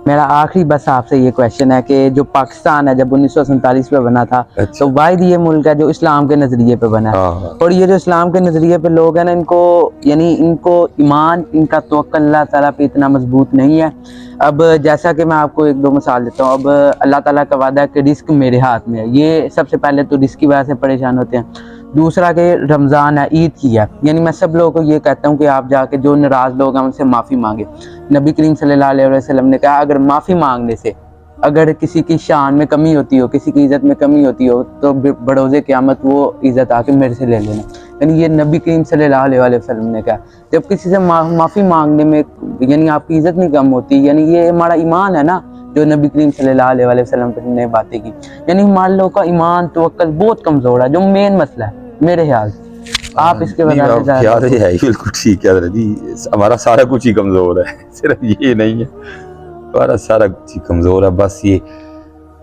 میرا آخری بس آپ سے یہ کویشچن ہے کہ جو پاکستان ہے جب 1947 میں بنا تھا تو واحد یہ ملک ہے جو اسلام کے نظریے پہ بنا ہے, اور یہ جو اسلام کے نظریے پہ لوگ ہیں نا, ان کو یعنی ان کو ایمان, ان کا توکل اللہ تعالیٰ پہ اتنا مضبوط نہیں ہے. اب جیسا کہ میں آپ کو 1-2 مثال دیتا ہوں, اب اللہ تعالیٰ کا وعدہ ہے کہ رزق میرے ہاتھ میں ہے, یہ سب سے پہلے تو رزق کی وجہ سے پریشان ہوتے ہیں. دوسرا کہ رمضان ہے, عید کی ہے, یعنی میں سب لوگوں کو یہ کہتا ہوں کہ آپ جا کے جو ناراض لوگ ہیں ان سے معافی مانگے. نبی کریم صلی اللہ علیہ وسلم نے کہا اگر معافی مانگنے سے اگر کسی کی شان میں کمی ہوتی ہو, کسی کی عزت میں کمی ہوتی ہو, تو بروز قیامت وہ عزت آ کے میرے سے لے لینا. یعنی یہ نبی کریم صلی اللہ علیہ وسلم نے کہا. جب کسی سے معافی مانگنے میں یعنی آپ کی عزت نہیں کم ہوتی, یعنی یہ ہمارا ایمان ہے نا جو نبی کریم صلی اللہ علیہ وسلم نے باتیں کی. یعنی ہمارے لوگوں کا ایمان توکل بہت کمزور ہے, جو مین مسئلہ ہے میرے خیال سے. آپ اس کے نہیں، بارے میں خیال ہے بالکل ٹھیک ہے حضرت جی. ہمارا سارا کچھ ہی کمزور ہے, صرف یہ نہیں ہے, ہمارا سارا کچھ ہی کمزور ہے. بس یہ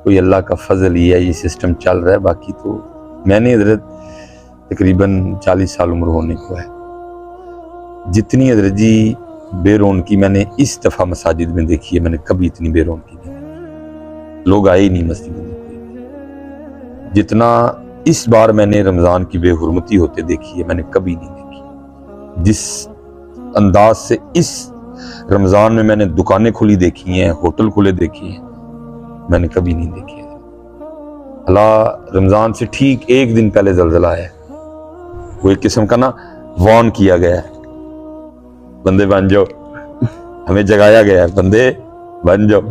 کوئی اللہ کا فضل ہی ہے, یہ سسٹم چل رہا ہے. باقی تو میں نے حضرت تقریباً 40 سال عمر ہونے کو ہے, جتنی حضرت جی بے رونقی میں نے اس دفعہ مساجد میں دیکھی ہے, میں نے کبھی اتنی بے رونقی نہیں دیکھی. لوگ آئے ہی نہیں مسجد میں کوئی. جتنا اس بار میں نے رمضان کی بے حرمتی ہوتے دیکھی ہے, میں نے کبھی نہیں دیکھی. جس انداز سے اس رمضان میں نے دکانیں کھلی دیکھی ہیں, ہوٹل کھلے دیکھے ہیں, میں نے کبھی نہیں دیکھی. اللہ رمضان سے ٹھیک ایک دن پہلے زلزلہ آیا, وہ ایک قسم کا نا وارن کیا گیا ہے, بندے بن جاؤ, ہمیں جگایا گیا ہے, بندے بن جاؤ.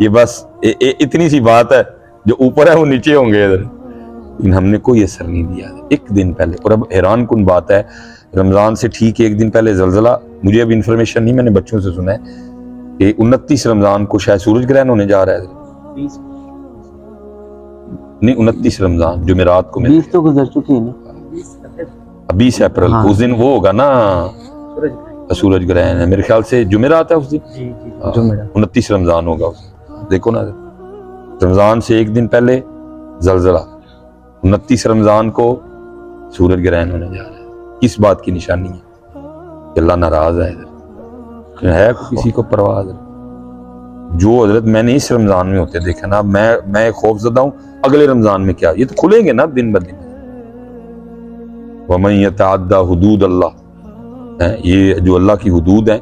یہ بس اتنی سی بات ہے, جو اوپر ہے وہ نیچے ہوں گے ادھر. لیکن ہم نے کوئی اثر نہیں دیا ایک دن پہلے. اور اب حیران کن بات ہے, رمضان سے ٹھیک ایک دن پہلے زلزلہ. مجھے اب انفارمیشن نہیں, میں نے بچوں سے سنا ہے کہ 29 رمضان کو شاید سورج گرہن ہونے جا رہا ہے. نہیں 29 رمضان جمعرات کو, 20 تو گزر چکی ہے نا, 20 اپریل ہاں. اس دن وہ ہوگا نا سورج گرہن ہے, میرے خیال سے جمعرات ہے اس دن. 29 رمضان ہوگا اس دن. دیکھو نا, رمضان سے ایک دن پہلے زلزلہ, 29 رمضان کو سورج گرہن ہونے جا رہا ہے. کس بات کی نشانی ہے کہ اللہ ناراض ہے ادھر, ہے کسی کو پرواہ ہے؟ جو حضرت میں نے اس رمضان میں ہوتے دیکھا نا, میں خوف زدہ ہوں اگلے رمضان میں کیا. یہ تو کھلیں گے نا دن بدن. وَمَن يَتَعَدَّ حُدُودَ اللَّهِ, یہ جو اللہ کی حدود ہیں.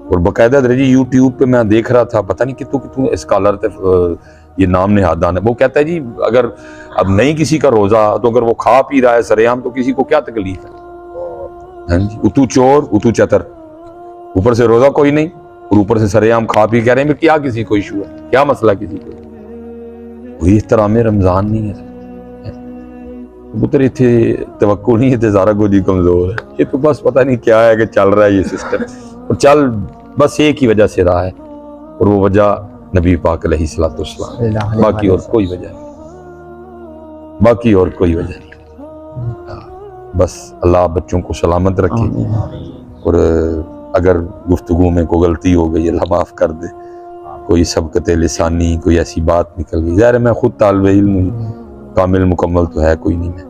اور باقاعدہ حضرت جی یوٹیوب پہ میں دیکھ رہا تھا, پتہ نہیں کتوں اسکالر تھے, یہ نام نہادان ہے, وہ کہتا ہے جی اگر اب نہیں کسی کا روزہ تو اگر وہ کھا پی رہا ہے سریعام تو کسی کو کیا تکلیف ہے. اتو چور اتو چتر, اوپر سے روزہ کوئی نہیں اور اوپر سے سریعام کھا پی کہہ رہے ہیں کیا کسی کو ایشو ہے, کیا مسئلہ کسی کو. وہی احترام رمضان نہیں ہے پتر, اتنے توقع نہیں ہے, سارا کچھ ہی کمزور ہے. یہ تو بس پتہ نہیں کیا ہے کہ چل رہا ہے یہ سسٹم, اور چل بس ایک ہی وجہ سے رہا ہے, اور وہ وجہ نبی پاک علیہ الصلوۃ والسلام, باقی اور کوئی وجہ نہیں, باقی اور کوئی وجہ نہیں. بس اللہ بچوں کو سلامت رکھے, اور اگر گفتگو میں کوئی غلطی ہو گئی اللہ معاف کر دے, کوئی سبقت لسانی کوئی ایسی بات نکل گئی. ظاہر ہے میں خود طالب علم ہوں, کامل مکمل تو ہے کوئی نہیں میں,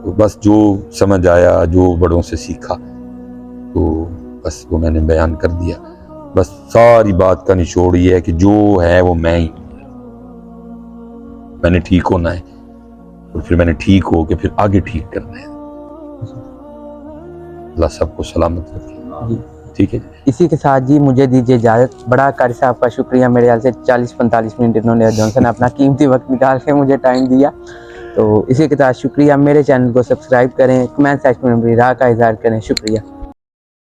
تو بس جو سمجھ آیا جو بڑوں سے سیکھا تو بس وہ میں نے بیان کر دیا. بس ساری بات کا نچوڑ یہ ہے کہ جو ہے وہ میں ہی, میں نے ٹھیک ہونا ہے, اور پھر میں نے ٹھیک ہو کے پھر آگے ٹھیک کرنا ہے. اللہ سب کو سلامت رکھے. ٹھیک ہے, اسی کے ساتھ جی مجھے دیجیے اجازت. بڑا قاری صاحب کا شکریہ, میرے خیال سے 40-45 منٹ انہوں نے جونسن اپنا قیمتی وقت نکال کے مجھے ٹائم دیا. تو اسی کے ساتھ شکریہ. میرے چینل کو سبسکرائب کریں, کمنٹ سیکشن میں اپنی راہ کا اظہار کریں. شکریہ.